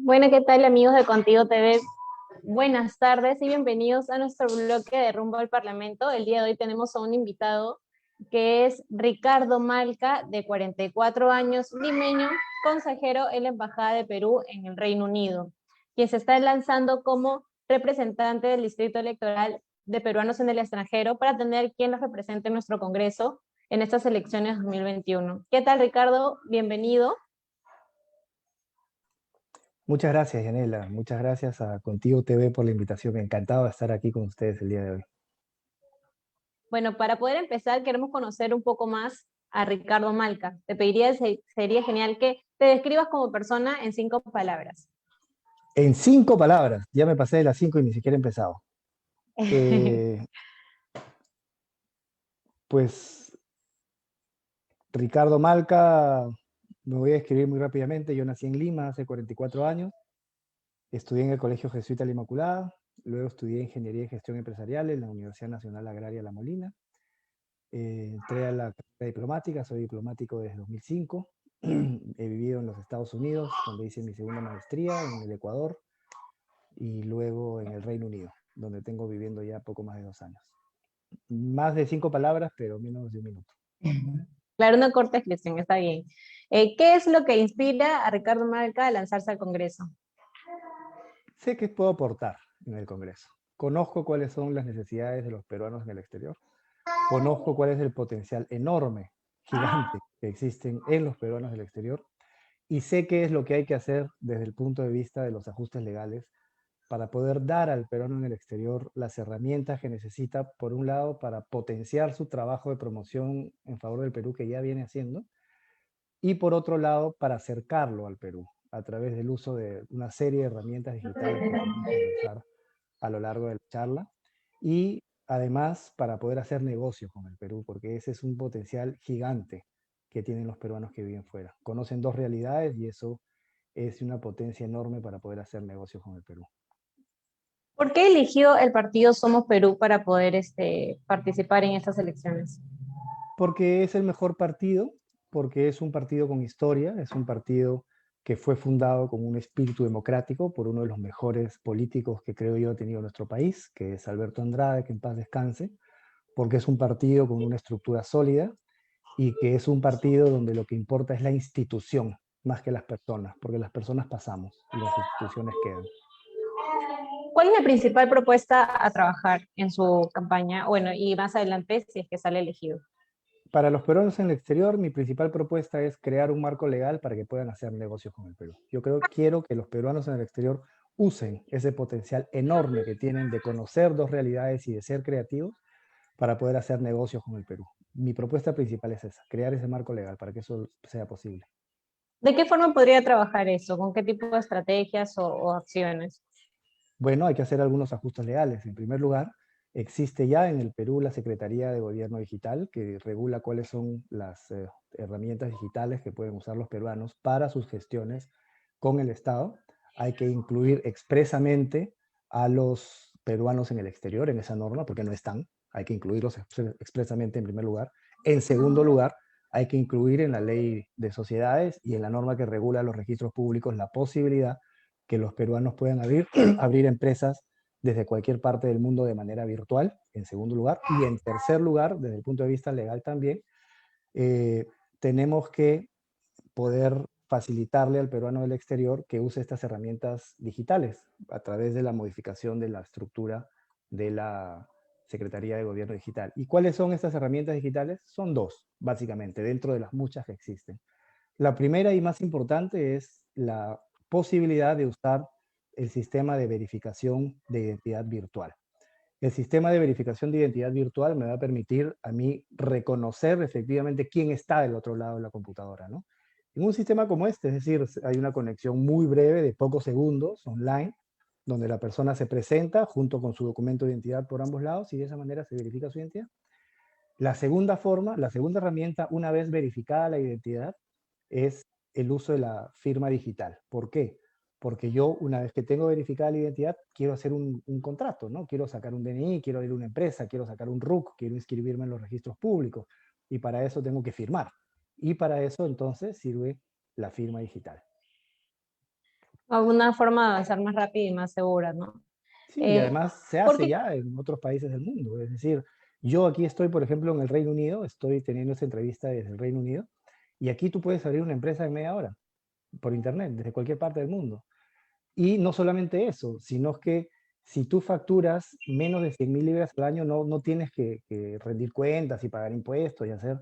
Bueno, ¿qué tal amigos de Contigo TV? Buenas tardes y bienvenidos a nuestro bloque de Rumbo al Parlamento. El día de hoy tenemos a un invitado que es Ricardo Malca, de 44 años, limeño, consejero en la Embajada de Perú en el Reino Unido, quien se está lanzando como representante del Distrito Electoral de Peruanos en el extranjero para tener quien los represente en nuestro Congreso en estas elecciones 2021. ¿Qué tal, Ricardo? Bienvenido. Muchas gracias, Yanela. Muchas gracias a Contigo TV por la invitación. Encantado de estar aquí con ustedes el día de hoy. Bueno, para poder empezar, queremos conocer un poco más a Ricardo Malca. Te pediría, sería genial que te describas como persona en 5 palabras. En 5 palabras, ya me pasé de las 5 y ni siquiera he empezado. Eh, pues Ricardo Malca, me voy a escribir muy rápidamente. Yo nací en Lima hace 44 años. Estudié en el Colegio Jesuita La Inmaculada. Luego estudié Ingeniería y Gestión Empresarial en la Universidad Nacional Agraria La Molina. Entré a la carrera diplomática, soy diplomático desde 2005. He vivido en los Estados Unidos, donde hice mi segunda maestría, en el Ecuador y luego en el Reino Unido, donde tengo viviendo ya poco más de 2 años. Más de 5 palabras, pero menos de un minuto. Claro, una corta descripción, está bien. ¿Qué es lo que inspira a Ricardo Malca a lanzarse al Congreso? Sé que puedo aportar en el Congreso. Conozco cuáles son las necesidades de los peruanos en el exterior. Conozco cuál es el potencial enorme, gigante, que existen en los peruanos del exterior. Y sé qué es lo que hay que hacer desde el punto de vista de los ajustes legales para poder dar al peruano en el exterior las herramientas que necesita, por un lado, para potenciar su trabajo de promoción en favor del Perú que ya viene haciendo, y por otro lado, para acercarlo al Perú a través del uso de una serie de herramientas digitales que podemos conversar a lo largo de la charla, y además para poder hacer negocios con el Perú, porque ese es un potencial gigante que tienen los peruanos que viven fuera. Conocen dos realidades y eso es una potencia enorme para poder hacer negocios con el Perú. ¿Por qué eligió el partido Somos Perú para poder participar en estas elecciones? Porque es el mejor partido, porque es un partido con historia, es un partido que fue fundado con un espíritu democrático por uno de los mejores políticos que creo yo ha tenido nuestro país, que es Alberto Andrade, que en paz descanse, porque es un partido con una estructura sólida y que es un partido donde lo que importa es la institución más que las personas, porque las personas pasamos y las instituciones quedan. ¿Cuál es la principal propuesta a trabajar en su campaña? Bueno, y más adelante, si es que sale elegido. Para los peruanos en el exterior, mi principal propuesta es crear un marco legal para que puedan hacer negocios con el Perú. Quiero que los peruanos en el exterior usen ese potencial enorme que tienen de conocer dos realidades y de ser creativos para poder hacer negocios con el Perú. Mi propuesta principal es esa, crear ese marco legal para que eso sea posible. ¿De qué forma podría trabajar eso? ¿Con qué tipo de estrategias o acciones? Bueno, hay que hacer algunos ajustes legales. En primer lugar, existe ya en el Perú la Secretaría de Gobierno Digital que regula cuáles son las herramientas digitales que pueden usar los peruanos para sus gestiones con el Estado. Hay que incluir expresamente a los peruanos en el exterior en esa norma, porque no están. Hay que incluirlos expresamente en primer lugar. En segundo lugar, hay que incluir en la ley de sociedades y en la norma que regula los registros públicos la posibilidad que los peruanos puedan abrir, abrir empresas desde cualquier parte del mundo de manera virtual, en segundo lugar. Y en tercer lugar, desde el punto de vista legal también, eh, tenemos que poder facilitarle al peruano del exterior que use estas herramientas digitales a través de la modificación de la estructura de la Secretaría de Gobierno Digital. ¿Y cuáles son estas herramientas digitales? Son dos, básicamente, dentro de las muchas que existen. La primera y más importante es la posibilidad de usar el sistema de verificación de identidad virtual. El sistema de verificación de identidad virtual me va a permitir a mí reconocer efectivamente quién está del otro lado de la computadora, ¿no? En un sistema como este, es decir, hay una conexión muy breve de pocos segundos online, donde la persona se presenta junto con su documento de identidad por ambos lados y de esa manera se verifica su identidad. La segunda forma, la segunda herramienta, una vez verificada la identidad, es el uso de la firma digital. ¿Por qué? Porque yo, una vez que tengo verificada la identidad, quiero hacer un contrato, ¿no? Quiero sacar un DNI, quiero ir a una empresa, quiero sacar un RUC, quiero inscribirme en los registros públicos. Y para eso tengo que firmar. Y para eso entonces sirve la firma digital. alguna forma de avanzar más rápida y más segura, ¿no? Sí, y Eh, además se hace porque, ya en otros países del mundo. Es decir, yo aquí estoy, por ejemplo, en el Reino Unido, estoy teniendo esta entrevista desde el Reino Unido, y aquí tú puedes abrir una empresa en media hora, por internet, desde cualquier parte del mundo. Y no solamente eso, sino que si tú facturas menos de 100.000 libras al año, no tienes que rendir cuentas y pagar impuestos y hacer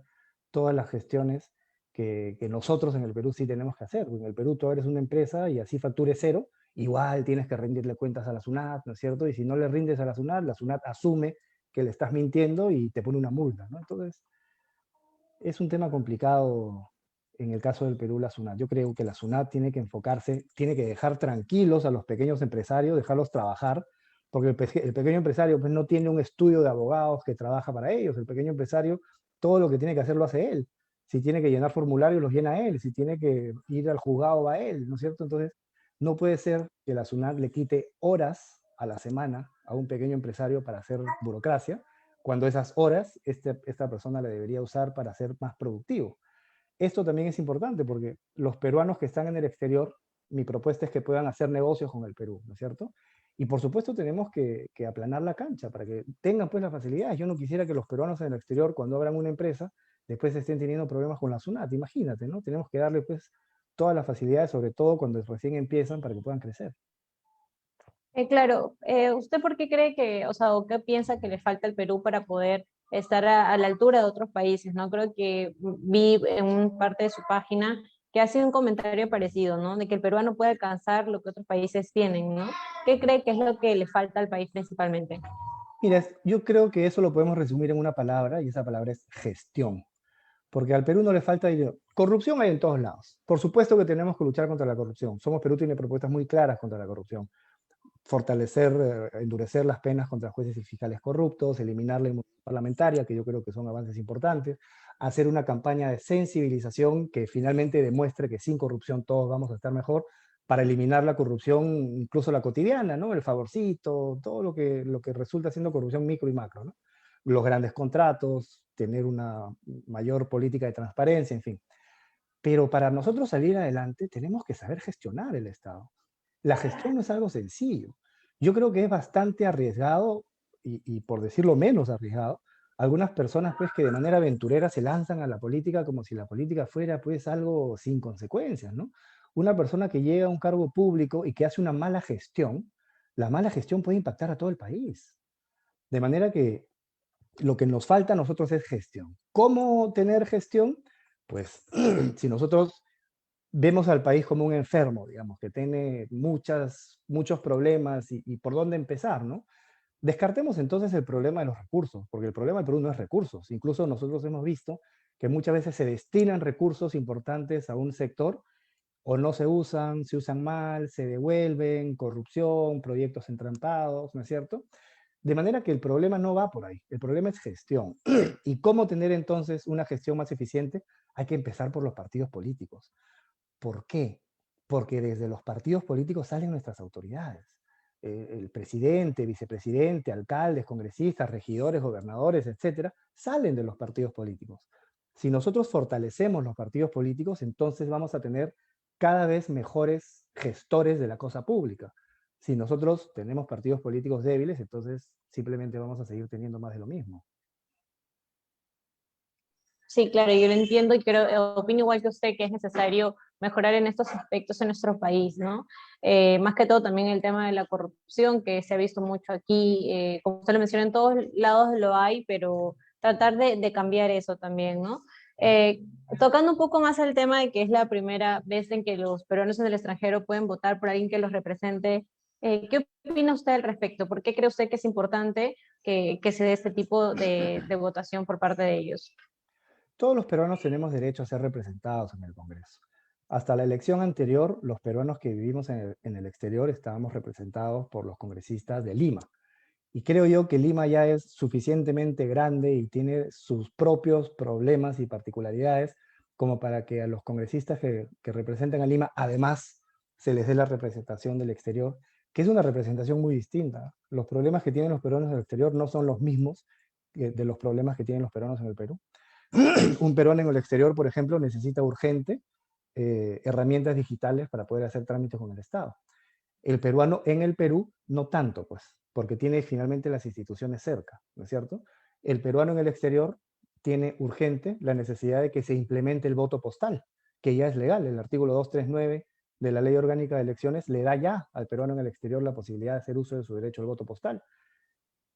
todas las gestiones que nosotros en el Perú sí tenemos que hacer. En el Perú tú eres una empresa y así factures cero, igual tienes que rendirle cuentas a la SUNAT, ¿no es cierto? Y si no le rindes a la SUNAT asume que le estás mintiendo y te pone una multa, ¿no? Entonces, es un tema complicado en el caso del Perú, la SUNAT. Yo creo que la SUNAT tiene que enfocarse, tiene que dejar tranquilos a los pequeños empresarios, dejarlos trabajar, porque el pequeño empresario pues, no tiene un estudio de abogados que trabaja para ellos. El pequeño empresario, todo lo que tiene que hacer lo hace él. Si tiene que llenar formularios, los llena él. Si tiene que ir al juzgado, va él, ¿no es cierto? Entonces, no puede ser que la SUNAT le quite horas a la semana a un pequeño empresario para hacer burocracia, cuando esas horas esta persona la debería usar para ser más productivo. Esto también es importante porque los peruanos que están en el exterior, mi propuesta es que puedan hacer negocios con el Perú, ¿no es cierto? Y por supuesto tenemos que aplanar la cancha para que tengan pues las facilidades. Yo no quisiera que los peruanos en el exterior, cuando abran una empresa, después estén teniendo problemas con la SUNAT. Imagínate, ¿no? Tenemos que darle pues todas las facilidades, sobre todo cuando recién empiezan, para que puedan crecer. claro, ¿usted por qué cree que, o sea, o qué piensa que le falta al Perú para poder estar a la altura de otros países, ¿no? Creo que vi en un parte de su página que hace un comentario parecido, ¿no? De que el peruano puede alcanzar lo que otros países tienen, ¿no? ¿Qué cree que es lo que le falta al país principalmente? Mira, yo creo que eso lo podemos resumir en una palabra y esa palabra es gestión. Porque al Perú no le falta dinero. Corrupción hay en todos lados. Por supuesto que tenemos que luchar contra la corrupción. Somos Perú tiene propuestas muy claras contra la corrupción. Fortalecer, endurecer las penas contra jueces y fiscales corruptos, eliminar la inmunidad parlamentaria, que yo creo que son avances importantes, hacer una campaña de sensibilización que finalmente demuestre que sin corrupción todos vamos a estar mejor, para eliminar la corrupción, incluso la cotidiana, ¿no? El favorcito, todo lo que resulta siendo corrupción micro y macro, ¿no? Los grandes contratos, tener una mayor política de transparencia, en fin. Pero para nosotros salir adelante tenemos que saber gestionar el Estado. La gestión no es algo sencillo. Yo creo que es bastante arriesgado y por decirlo menos arriesgado, algunas personas pues que de manera aventurera se lanzan a la política como si la política fuera pues algo sin consecuencias, ¿no? Una persona que llega a un cargo público y que hace una mala gestión, la mala gestión puede impactar a todo el país. De manera que lo que nos falta a nosotros es gestión. ¿Cómo tener gestión? Pues si nosotros vemos al país como un enfermo, digamos, que tiene muchos problemas y por dónde empezar, ¿no? Descartemos entonces el problema de los recursos, porque el problema del Perú no es recursos. Incluso nosotros hemos visto que muchas veces se destinan recursos importantes a un sector o no se usan mal, se devuelven, corrupción, proyectos entrampados, ¿no es cierto? De manera que el problema no va por ahí, el problema es gestión. ¿Y cómo tener entonces una gestión más eficiente? Hay que empezar por los partidos políticos. ¿Por qué? Porque desde los partidos políticos salen nuestras autoridades. El presidente, vicepresidente, alcaldes, congresistas, regidores, gobernadores, etcétera, salen de los partidos políticos. Si nosotros fortalecemos los partidos políticos, entonces vamos a tener cada vez mejores gestores de la cosa pública. Si nosotros tenemos partidos políticos débiles, entonces simplemente vamos a seguir teniendo más de lo mismo. Sí, claro, yo lo entiendo y creo, opino igual que usted que es necesario mejorar en estos aspectos en nuestro país, ¿no? Más que todo también el tema de la corrupción que se ha visto mucho aquí, como usted lo menciona, en todos lados lo hay, pero tratar de cambiar eso también, ¿no? Eh, Tocando un poco más el tema de que es la primera vez en que los peruanos en el extranjero pueden votar por alguien que los represente, ¿qué opina usted al respecto? ¿Por qué cree usted que es importante que se dé este tipo de votación por parte de ellos? Todos los peruanos tenemos derecho a ser representados en el Congreso. Hasta la elección anterior, los peruanos que vivimos en el exterior estábamos representados por los congresistas de Lima. Y creo yo que Lima ya es suficientemente grande y tiene sus propios problemas y particularidades como para que a los congresistas que representan a Lima, además, se les dé la representación del exterior, que es una representación muy distinta. Los problemas que tienen los peruanos en el exterior no son los mismos de los problemas que tienen los peruanos en el Perú. Un peruano en el exterior, por ejemplo, necesita urgente herramientas digitales para poder hacer trámites con el Estado. El peruano en el Perú no tanto, pues, porque tiene finalmente las instituciones cerca, ¿no es cierto? El peruano en el exterior tiene urgente la necesidad de que se implemente el voto postal, que ya es legal. El artículo 239 de la Ley Orgánica de Elecciones le da ya al peruano en el exterior la posibilidad de hacer uso de su derecho al voto postal.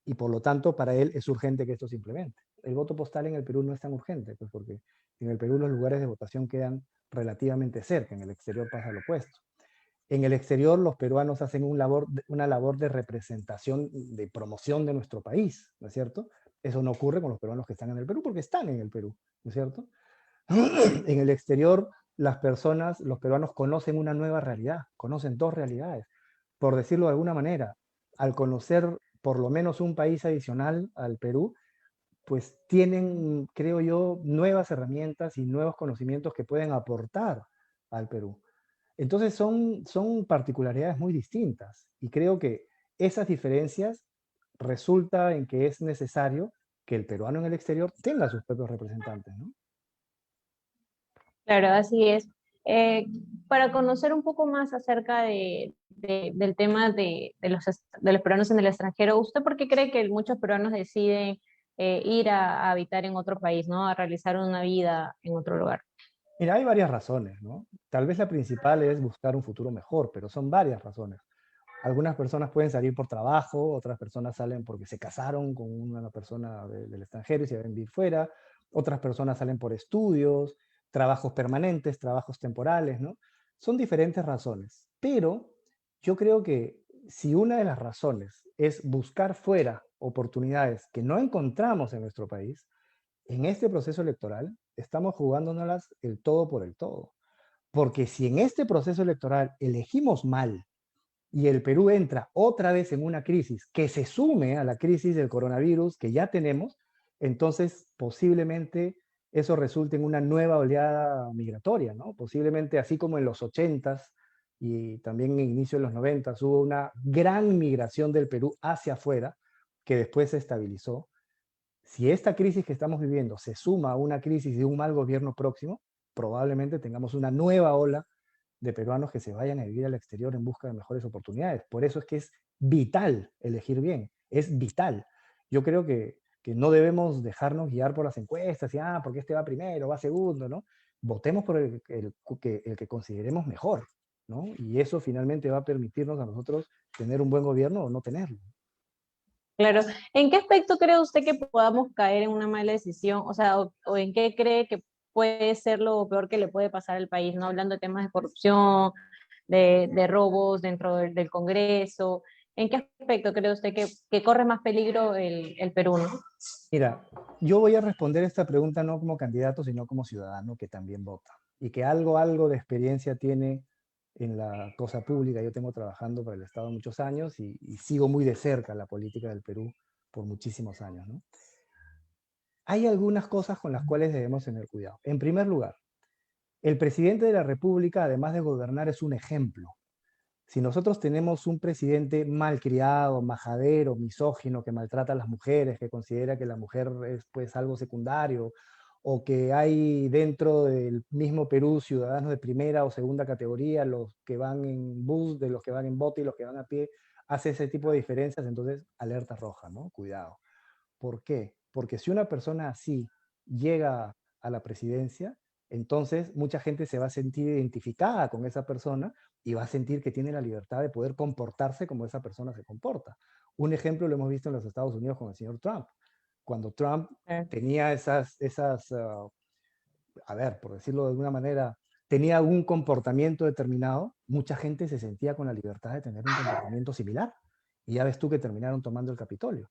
Y por lo tanto, para él es urgente que esto se implemente. El voto postal en el Perú no es tan urgente, pues porque en el Perú los lugares de votación quedan relativamente cerca, en el exterior pasa lo opuesto. En el exterior los peruanos hacen una labor de representación, de promoción de nuestro país, ¿no es cierto? Eso no ocurre con los peruanos que están en el Perú porque están en el Perú, ¿no es cierto? En el exterior las personas, los peruanos conocen una nueva realidad, conocen dos realidades. Por decirlo de alguna manera, al conocer por lo menos un país adicional al Perú, pues tienen, creo yo, nuevas herramientas y nuevos conocimientos que pueden aportar al Perú. Entonces son particularidades muy distintas y creo que esas diferencias resulta en que es necesario que el peruano en el exterior tenga sus propios representantes, ¿no? Claro, así es. Eh, para conocer un poco más acerca del tema de los peruanos en el extranjero, ¿usted por qué cree que muchos peruanos deciden ir a habitar en otro país, ¿no? A realizar una vida en otro lugar? Mira, hay varias razones, ¿no? Tal vez la principal es buscar un futuro mejor, pero son varias razones. Algunas personas pueden salir por trabajo, otras personas salen porque se casaron con una persona del extranjero y se van a vivir fuera, otras personas salen por estudios, trabajos permanentes, trabajos temporales, ¿no? Son diferentes razones, pero yo creo que si una de las razones es buscar fuera oportunidades que no encontramos en nuestro país, en este proceso electoral estamos jugándonos el todo por el todo. Porque si en este proceso electoral elegimos mal, y el Perú entra otra vez en una crisis que se sume a la crisis del coronavirus que ya tenemos, entonces posiblemente eso resulte en una nueva oleada migratoria, ¿no? Posiblemente así como en los 80s y también en inicio de los 90s hubo una gran migración del Perú hacia afuera que después se estabilizó. Si esta crisis que estamos viviendo se suma a una crisis de un mal gobierno próximo, probablemente tengamos una nueva ola de peruanos que se vayan a vivir al exterior en busca de mejores oportunidades. Por eso es que es vital elegir bien, es vital. Yo creo que no debemos dejarnos guiar por las encuestas y, porque este va primero, va segundo, ¿no? Votemos por el que consideremos mejor, ¿no? Y eso finalmente va a permitirnos a nosotros tener un buen gobierno o no tenerlo. Claro. ¿En qué aspecto cree usted que podamos caer en una mala decisión? O sea, o en qué cree que puede ser lo peor que le puede pasar al país, ¿no? Hablando de temas de corrupción, de robos dentro del Congreso. ¿En qué aspecto cree usted que corre más peligro el Perú, ¿no? Mira, yo voy a responder esta pregunta no como candidato, sino como ciudadano que también vota y que algo de experiencia tiene en la cosa pública. Yo tengo trabajando para el Estado muchos años y sigo muy de cerca la política del Perú por muchísimos años, ¿no? Hay algunas cosas con las cuales debemos tener cuidado. En primer lugar, el presidente de la República, además de gobernar, es un ejemplo. Si nosotros tenemos un presidente malcriado, majadero, misógino, que maltrata a las mujeres, que considera que la mujer es pues algo secundario, o que hay dentro del mismo Perú ciudadanos de primera o segunda categoría, los que van en bus, de los que van en bote y los que van a pie, hace ese tipo de diferencias, entonces alerta roja, ¿no? Cuidado. ¿Por qué? Porque si una persona así llega a la presidencia, entonces mucha gente se va a sentir identificada con esa persona y va a sentir que tiene la libertad de poder comportarse como esa persona se comporta. Un ejemplo lo hemos visto en los Estados Unidos con el señor Trump. Cuando Trump tenía a ver, por decirlo de alguna manera, tenía un comportamiento determinado, mucha gente se sentía con la libertad de tener un comportamiento similar. Y ya ves tú que terminaron tomando el Capitolio.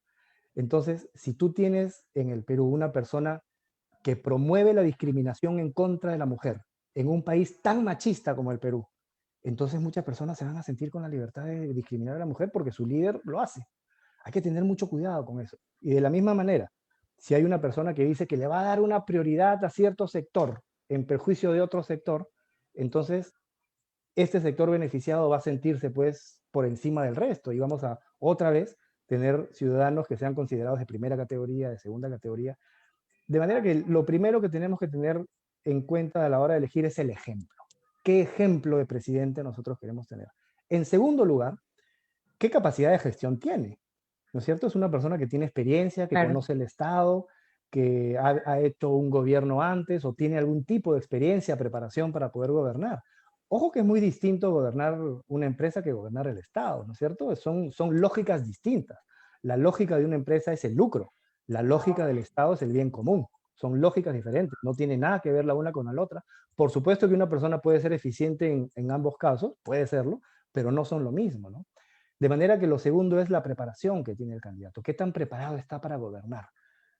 Entonces, si tú tienes en el Perú una persona que promueve la discriminación en contra de la mujer en un país tan machista como el Perú, entonces muchas personas se van a sentir con la libertad de discriminar a la mujer porque su líder lo hace. Hay que tener mucho cuidado con eso. Y de la misma manera, si hay una persona que dice que le va a dar una prioridad a cierto sector en perjuicio de otro sector, entonces este sector beneficiado va a sentirse pues por encima del resto y vamos a otra vez tener ciudadanos que sean considerados de primera categoría, de segunda categoría. De manera que lo primero que tenemos que tener en cuenta a la hora de elegir es el ejemplo. qué ejemplo de presidente nosotros queremos tener. En segundo lugar, ¿qué capacidad de gestión tiene? ¿No es cierto? Es una persona que tiene experiencia, que Claro. conoce el Estado, que ha hecho un gobierno antes o tiene algún tipo de experiencia, preparación para poder gobernar. Ojo que es muy distinto gobernar una empresa que gobernar el Estado, ¿no es cierto? Son lógicas distintas. La lógica de una empresa es el lucro, la lógica del Estado es el bien común. Son lógicas diferentes, no tiene nada que ver la una con la otra. Por supuesto que una persona puede ser eficiente en ambos casos, puede serlo, pero no son lo mismo, ¿no? De manera que lo segundo es la preparación que tiene el candidato. ¿Qué tan preparado está para gobernar?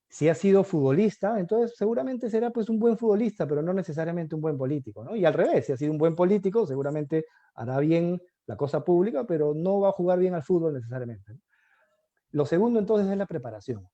Si ha sido futbolista, entonces seguramente será pues un buen futbolista, pero no necesariamente un buen político, ¿no? Y al revés, si ha sido un buen político, seguramente hará bien la cosa pública, pero no va a jugar bien al fútbol necesariamente, ¿no? Lo segundo entonces es la preparación.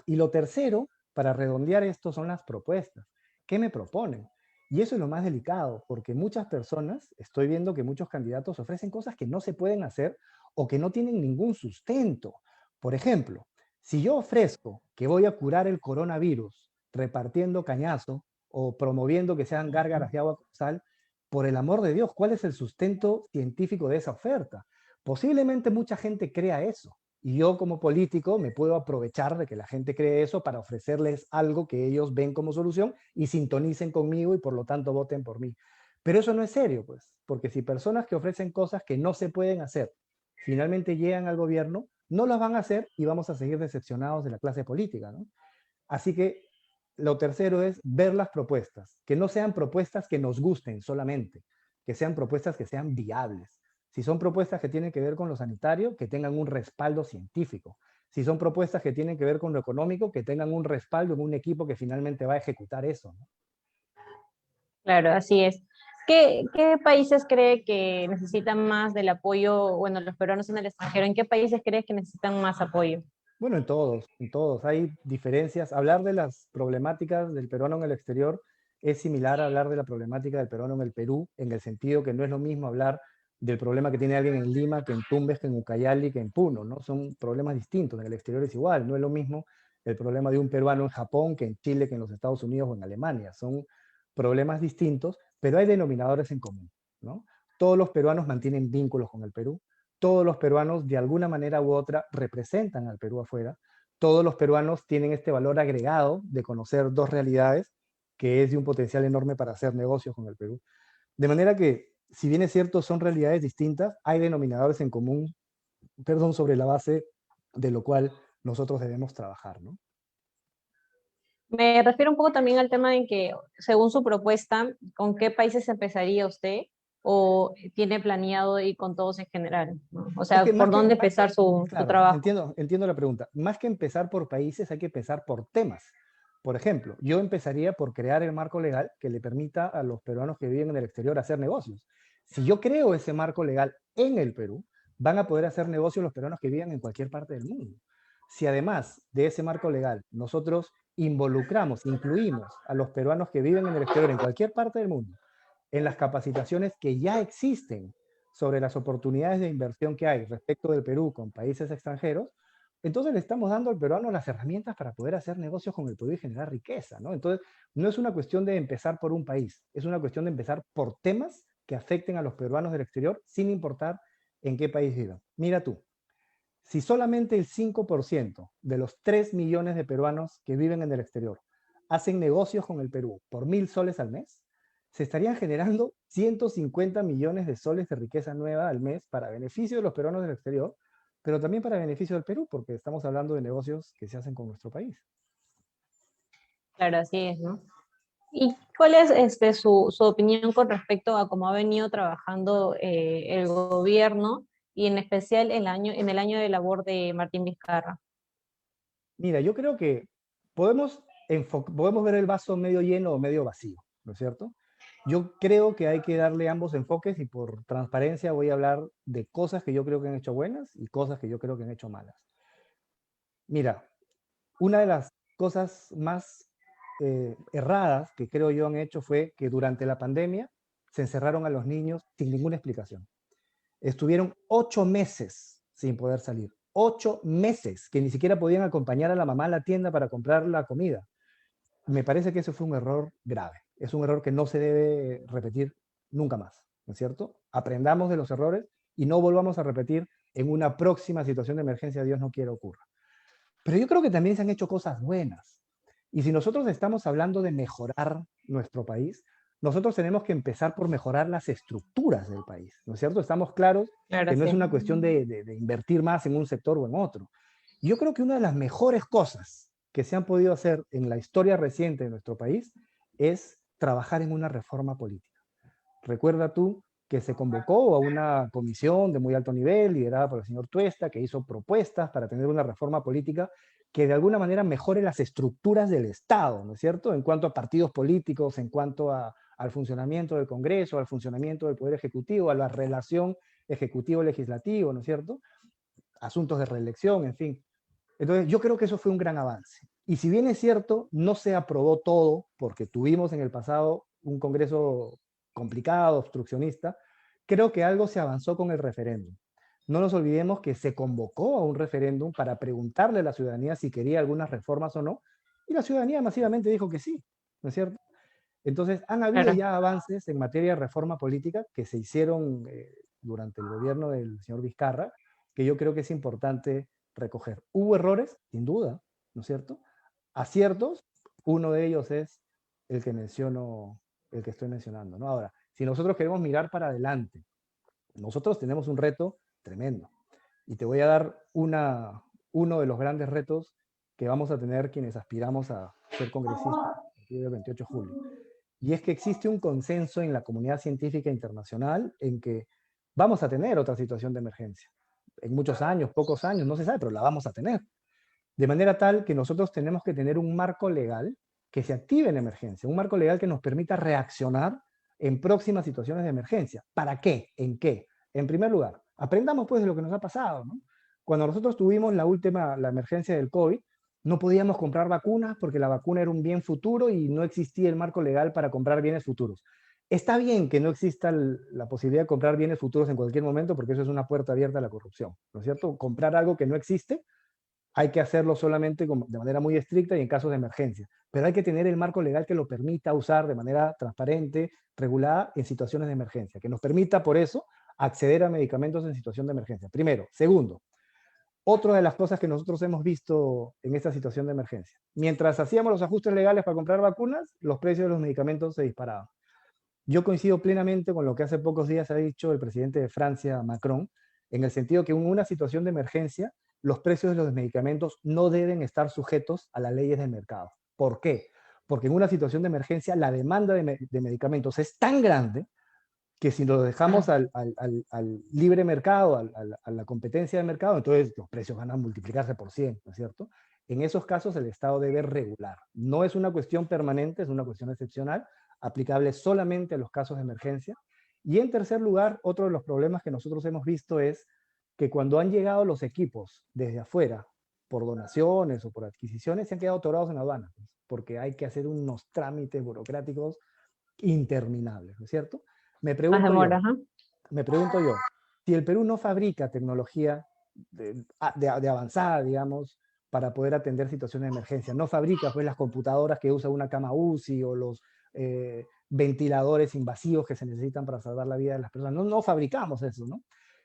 Y lo tercero, para redondear esto, son las propuestas. ¿Qué me proponen? Y eso es lo más delicado, porque muchas personas, estoy viendo que muchos candidatos ofrecen cosas que no se pueden hacer o que no tienen ningún sustento. Por ejemplo, si yo ofrezco que voy a curar el coronavirus repartiendo cañazo o promoviendo que sean gárgaras de agua con sal, por el amor de Dios, ¿cuál es el sustento científico de esa oferta? Posiblemente mucha gente crea eso, y yo como político me puedo aprovechar de que la gente cree eso para ofrecerles algo que ellos ven como solución y sintonicen conmigo y por lo tanto voten por mí. Pero eso no es serio, pues, porque si personas que ofrecen cosas que no se pueden hacer finalmente llegan al gobierno, no las van a hacer y vamos a seguir decepcionados de la clase política, ¿no? Así que lo tercero es ver las propuestas, que no sean propuestas que nos gusten solamente, que sean propuestas que sean viables. Si son propuestas que tienen que ver con lo sanitario, que tengan un respaldo científico. Si son propuestas que tienen que ver con lo económico, que tengan un respaldo en un equipo que finalmente va a ejecutar eso, ¿no? Claro, así es. ¿Qué países cree que necesitan más del apoyo, bueno, los peruanos en el extranjero, ¿en qué países crees que necesitan más apoyo? Bueno, en todos, en todos. Hay diferencias. Hablar de las problemáticas del peruano en el exterior es similar a hablar de la problemática del peruano en el Perú, en el sentido que no es lo mismo hablar del problema que tiene alguien en Lima, que en Tumbes, que en Ucayali, que en Puno, ¿no? Son problemas distintos. En el exterior es igual. No es lo mismo el problema de un peruano en Japón, que en Chile, que en los Estados Unidos o en Alemania. Son problemas distintos, pero hay denominadores en común, ¿no? Todos los peruanos mantienen vínculos con el Perú, todos los peruanos de alguna manera u otra representan al Perú afuera, todos los peruanos tienen este valor agregado de conocer dos realidades que es de un potencial enorme para hacer negocios con el Perú. De manera que, si bien es cierto, son realidades distintas, hay denominadores en común, perdón, sobre la base de lo cual nosotros debemos trabajar, ¿no? Me refiero un poco también al tema de que, según su propuesta, ¿con qué países empezaría usted o tiene planeado ir con todos en general, ¿no? O Es sea, que más ¿por que, dónde empezar su claro, trabajo? entiendo la pregunta. Más que empezar por países, hay que empezar por temas. Por ejemplo, yo empezaría por crear el marco legal que le permita a los peruanos que viven en el exterior hacer negocios. Si yo creo ese marco legal en el Perú, van a poder hacer negocios los peruanos que vivan en cualquier parte del mundo. Si además de ese marco legal nosotros involucramos, incluimos a los peruanos que viven en el exterior en cualquier parte del mundo, en las capacitaciones que ya existen sobre las oportunidades de inversión que hay respecto del Perú con países extranjeros, entonces le estamos dando al peruano las herramientas para poder hacer negocios con el Perú y generar riqueza, ¿no? Entonces, no es una cuestión de empezar por un país, es una cuestión de empezar por temas que afecten a los peruanos del exterior sin importar en qué país vivan. Mira tú, si solamente el 5% de los 3 millones de peruanos que viven en el exterior hacen negocios con el Perú por 1.000 soles al mes, se estarían generando 150 millones de soles de riqueza nueva al mes para beneficio de los peruanos del exterior, pero también para beneficio del Perú, porque estamos hablando de negocios que se hacen con nuestro país. Claro, así es, ¿no? ¿Y cuál es su opinión con respecto a cómo ha venido trabajando el gobierno y en especial en el año de labor de Martín Vizcarra? Mira, yo creo que podemos, podemos ver el vaso medio lleno o medio vacío, ¿no es cierto? Yo creo que hay que darle ambos enfoques y por transparencia voy a hablar de cosas que yo creo que han hecho buenas y cosas que yo creo que han hecho malas. Mira, una de las cosas más erradas que creo yo han hecho fue que durante la pandemia se encerraron a los niños sin ninguna explicación. Estuvieron 8 meses sin poder salir. 8 meses que ni siquiera podían acompañar a la mamá a la tienda para comprar la comida. Me parece que eso fue un error grave. Es un error que no se debe repetir nunca más, ¿no es cierto? Aprendamos de los errores y no volvamos a repetir en una próxima situación de emergencia, Dios no quiera ocurra. Pero yo creo que también se han hecho cosas buenas. Y si nosotros estamos hablando de mejorar nuestro país, nosotros tenemos que empezar por mejorar las estructuras del país, ¿no es cierto? Estamos claros Claro, que no es sí. una cuestión de invertir más en un sector o en otro. Y yo creo que una de las mejores cosas que se han podido hacer en la historia reciente de nuestro país es trabajar en una reforma política. Recuerda tú que se convocó a una comisión de muy alto nivel, liderada por el señor Tuesta, que hizo propuestas para tener una reforma política que de alguna manera mejore las estructuras del Estado, ¿no es cierto? En cuanto a partidos políticos, en cuanto al funcionamiento del Congreso, al funcionamiento del Poder Ejecutivo, a la relación ejecutivo-legislativo, ¿no es cierto? Asuntos de reelección, en fin. Entonces, yo creo que eso fue un gran avance. Y si bien es cierto, no se aprobó todo, porque tuvimos en el pasado un Congreso complicado, obstruccionista, creo que algo se avanzó con el referéndum. No nos olvidemos que se convocó a un referéndum para preguntarle a la ciudadanía si quería algunas reformas o no, y la ciudadanía masivamente dijo que sí, ¿no es cierto? Entonces, han habido Claro. ya avances en materia de reforma política que se hicieron durante el gobierno del señor Vizcarra, que yo creo que es importante recoger. Hubo errores, sin duda, ¿no es cierto? Aciertos, uno de ellos es el que menciono, el que estoy mencionando, ¿no? Ahora, si nosotros queremos mirar para adelante, nosotros tenemos un reto tremendo. Y te voy a dar uno de los grandes retos que vamos a tener quienes aspiramos a ser congresistas a partir del 28 de julio. Y es que existe un consenso en la comunidad científica internacional en que vamos a tener otra situación de emergencia. En muchos años, pocos años, no se sabe, pero la vamos a tener. De manera tal que nosotros tenemos que tener un marco legal que se active en emergencia, un marco legal que nos permita reaccionar en próximas situaciones de emergencia. ¿Para qué? ¿En qué? En primer lugar, aprendamos pues de lo que nos ha pasado, ¿no? Cuando nosotros tuvimos la emergencia del COVID, no podíamos comprar vacunas porque la vacuna era un bien futuro y no existía el marco legal para comprar bienes futuros. Está bien que no exista la posibilidad de comprar bienes futuros en cualquier momento porque eso es una puerta abierta a la corrupción, ¿no es cierto? Comprar algo que no existe hay que hacerlo solamente de manera muy estricta y en casos de emergencia. Pero hay que tener el marco legal que lo permita usar de manera transparente, regulada, en situaciones de emergencia, que nos permita, por eso, acceder a medicamentos en situación de emergencia. Primero. Segundo, otra de las cosas que nosotros hemos visto en esta situación de emergencia. Mientras hacíamos los ajustes legales para comprar vacunas, los precios de los medicamentos se disparaban. Yo coincido plenamente con lo que hace pocos días ha dicho el presidente de Francia, Macron, en el sentido que en una situación de emergencia, los precios de los medicamentos no deben estar sujetos a las leyes del mercado. ¿Por qué? Porque en una situación de emergencia la demanda de medicamentos es tan grande que si lo dejamos al libre mercado, a la competencia de mercado, entonces los precios van a multiplicarse por 100, ¿no es cierto? En esos casos el Estado debe regular. No es una cuestión permanente, es una cuestión excepcional, aplicable solamente a los casos de emergencia. Y en tercer lugar, otro de los problemas que nosotros hemos visto es que cuando han llegado los equipos desde afuera, por donaciones o por adquisiciones, se han quedado atorados en aduanas, pues, porque hay que hacer unos trámites burocráticos interminables, ¿no es cierto? Me Más pregunto demora, yo, ajá. me pregunto yo, si el Perú no fabrica tecnología de avanzada, digamos, para poder atender situaciones de emergencia, no fabrica pues las computadoras que usa una cama UCI o los ventiladores invasivos que se necesitan para salvar la vida de las personas, no fabricamos eso, ¿no?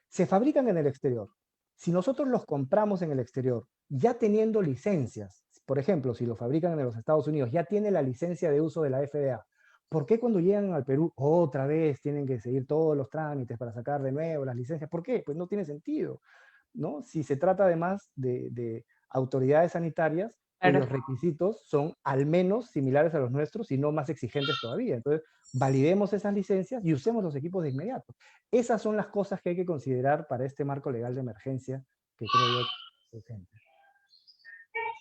Se fabrican en el exterior. Si nosotros los compramos en el exterior, ya teniendo licencias, por ejemplo, si lo fabrican en los Estados Unidos, ya tiene la licencia de uso de la FDA. ¿Por qué cuando llegan al Perú otra vez tienen que seguir todos los trámites para sacar de nuevo las licencias? ¿Por qué? Pues no tiene sentido, ¿no? Si se trata además de autoridades sanitarias Claro. cuyos requisitos son al menos similares a los nuestros y no más exigentes todavía. Entonces, validemos esas licencias y usemos los equipos de inmediato. Esas son las cosas que hay que considerar para este marco legal de emergencia que creo yo que es urgente.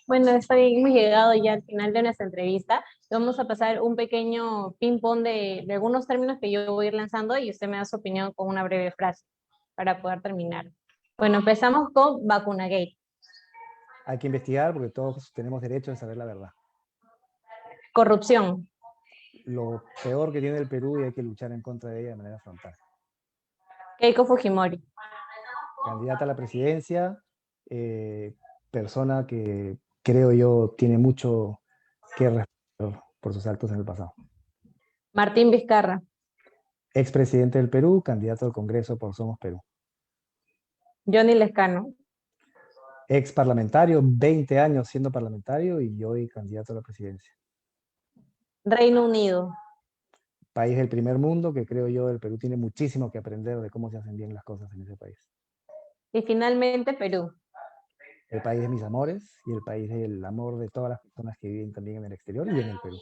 Bueno, hemos llegado ya al final de nuestra entrevista. Vamos a pasar un pequeño ping-pong de algunos términos que yo voy a ir lanzando y usted me da su opinión con una breve frase para poder terminar. Bueno, empezamos con Vacunagate. Hay que investigar porque todos tenemos derecho a saber la verdad. Corrupción. Lo peor que tiene el Perú y hay que luchar en contra de ella de manera frontal. Keiko Fujimori. Candidata a la presidencia, persona que creo yo tiene mucho que responder por sus actos en el pasado. Martín Vizcarra. Expresidente del Perú, candidato al Congreso por Somos Perú. Johnny Lescano. Ex parlamentario, 20 años siendo parlamentario y hoy candidato a la presidencia. Reino Unido. País del primer mundo que creo yo el Perú tiene muchísimo que aprender de cómo se hacen bien las cosas en ese país. Y finalmente Perú. El país de mis amores y el país del amor de todas las personas que viven también en el exterior y en el Perú.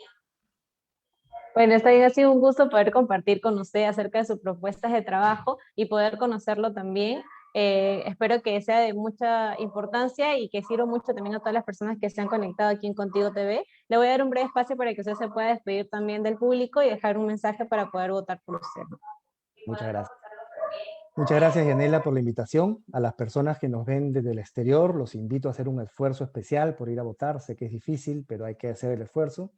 Bueno, está bien, ha sido un gusto poder compartir con usted acerca de sus propuestas de trabajo y poder conocerlo también. Espero que sea de mucha importancia y que sirva mucho también a todas las personas que se han conectado aquí en Contigo TV. Le voy a dar un breve espacio para que usted se pueda despedir también del público y dejar un mensaje para poder votar por usted. Muchas gracias. Muchas gracias, Yanela, por la invitación. A las personas que nos ven desde el exterior, los invito a hacer un esfuerzo especial por ir a votar. Sé que es difícil, pero hay que hacer el esfuerzo.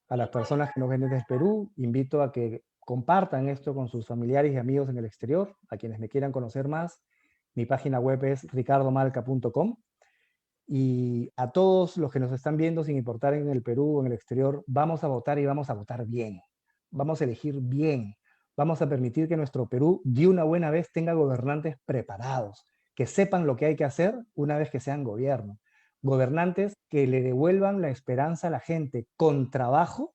A las personas que nos ven desde el Perú, invito a que compartan esto con sus familiares y amigos en el exterior. A quienes me quieran conocer más, mi página web es ricardomalca.com. Y a todos los que nos están viendo, sin importar en el Perú o en el exterior, vamos a votar y vamos a votar bien. Vamos a elegir bien. Vamos a permitir que nuestro Perú de una buena vez tenga gobernantes preparados, que sepan lo que hay que hacer una vez que sean gobierno. Gobernantes que le devuelvan la esperanza a la gente con trabajo,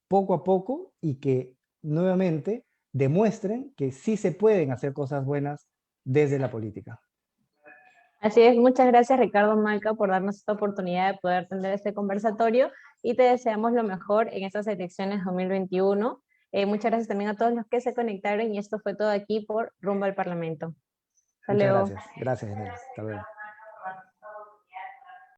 poco a poco, y que nuevamente demuestren que sí se pueden hacer cosas buenas desde la política. Así es, muchas gracias Ricardo Malca por darnos esta oportunidad de poder tener este conversatorio y te deseamos lo mejor en estas elecciones 2021. Muchas gracias también a todos los que se conectaron y esto fue todo aquí por Rumbo al Parlamento. Hasta Muchas luego. gracias. Gracias, Yanela. Hasta luego.